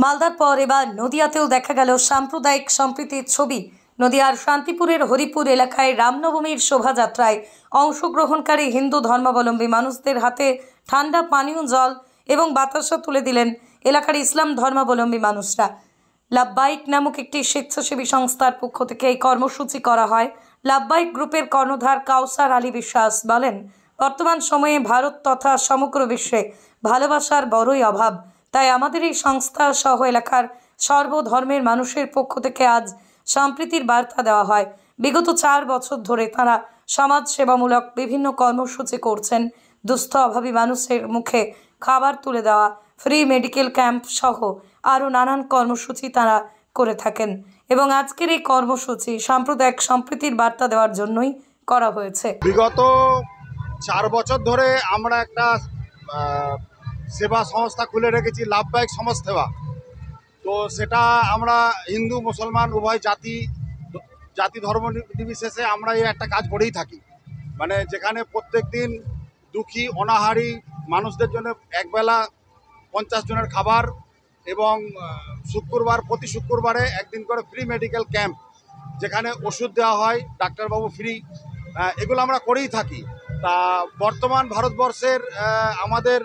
মালদার পর এবার নদিয়াতেও দেখা গেল সাম্প্রদায়িক সম্প্রীতির ছবি। নদিয়ার শান্তিপুরের হরিপুর এলাকায় রামনবমীর শোভাযাত্রায় অংশগ্রহণকারী হিন্দু ধর্মাবলম্বী মানুষদের হাতে ঠান্ডা পানীয় জল এবং বাতাসা তুলে দিলেন এলাকার ইসলাম ধর্মাবলম্বী মানুষরা। লাভবাইক নামক একটি স্বেচ্ছাসেবী সংস্থার পক্ষ থেকে এই কর্মসূচি করা হয়। লাভবাইক গ্রুপের কর্ণধার কাউসার আলী বিশ্বাস বলেন, বর্তমান সময়ে ভারত তথা সমগ্র বিশ্বে ভালোবাসার বড়ই অভাব। তাই আমাদের এই সংস্থা সহ এলাকার সর্বধর্মের মানুষের পক্ষ থেকে আজ সম্প্রীতির বার্তা দেওয়া হয়। বিগত 4 বছর ধরে তারা সমাজ সেবামূলক বিভিন্ন কর্মসূচি করছেন। দুস্থ অভাবী মানুষের মুখে খাবার তুলে দেওয়া, ফ্রি মেডিকেল ক্যাম্প সহ আরও নানান কর্মসূচি তারা করে থাকেন এবং আজকের এই কর্মসূচি সাম্প্রদায়িক সম্প্রীতির বার্তা দেওয়ার জন্যই করা হয়েছে। বিগত 4 বছর ধরে আমরা একটা সেবা সংস্থা খুলে রেখেছি, লাভবাইক সমাজ সেবা। তো সেটা আমরা হিন্দু মুসলমান উভয় জাতি ধর্ম নির্বিশেষে আমরা এই একটা কাজ করেই থাকি। মানে যেখানে প্রত্যেক দিন দুঃখী অনাহারী মানুষদের জন্য একবেলা 50 জনের খাবার এবং প্রতি শুক্রবারে একদিন করে ফ্রি মেডিকেল ক্যাম্প, যেখানে ওষুধ দেওয়া হয়, ডাক্তারবাবু ফ্রি, এগুলো আমরা করেই থাকি। তা বর্তমান ভারতবর্ষের আমাদের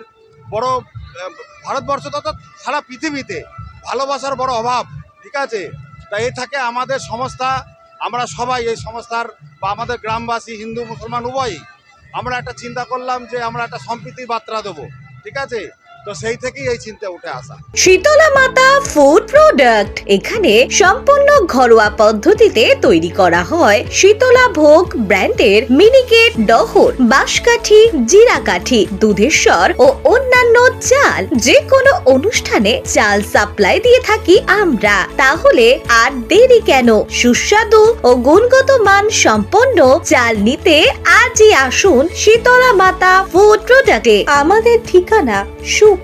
ভারতবর্ষ তথা সারা পৃথিবীতে ভালোবাসার বড় অভাব, ঠিক আছে। তা এই থাকে আমাদের সংস্থা, আমরা সবাই এই সংস্থার বা আমাদের গ্রামবাসী হিন্দু মুসলমান উভয়ই আমরা একটা চিন্তা করলাম যে আমরা একটা সম্প্রীতির বার্তা দেবো, ঠিক আছে। তো সেই থেকেই এই চিন্তা উঠে আসা। শীতলা মাতা ফুড প্রোডাক্ট, এখানে সম্পূর্ণ ঘরোয়া পদ্ধতিতে তৈরি করা হয় শীতলা ভোগ ব্র্যান্ডের মিনিকেট, ডহর, বাঁশকাঠি, জিরাকাঠি, দুধেশ্বর ও অন্যান্য চাল। যে কোনো অনুষ্ঠানে চাল সাপ্লাই দিয়ে থাকি আমরা। তাহলে আর দেরি কেন? সুস্বাদু ও গুণগত মান সম্পন্ন চাল নিতে আজই আসুন শীতলা মাতা ফুড প্রোডাক্টে। আমাদের ঠিকানা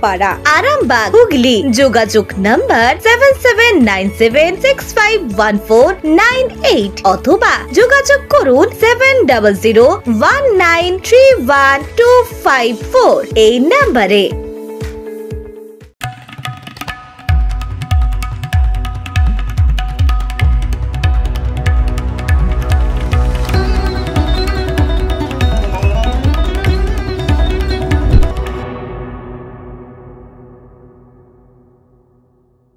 পাড়া, আরামবাগ, হুগলি। যোগাযোগ নাম্বার 7797651498 অথবা যোগাযোগ করুন 7001931254 এই নাম্বারে।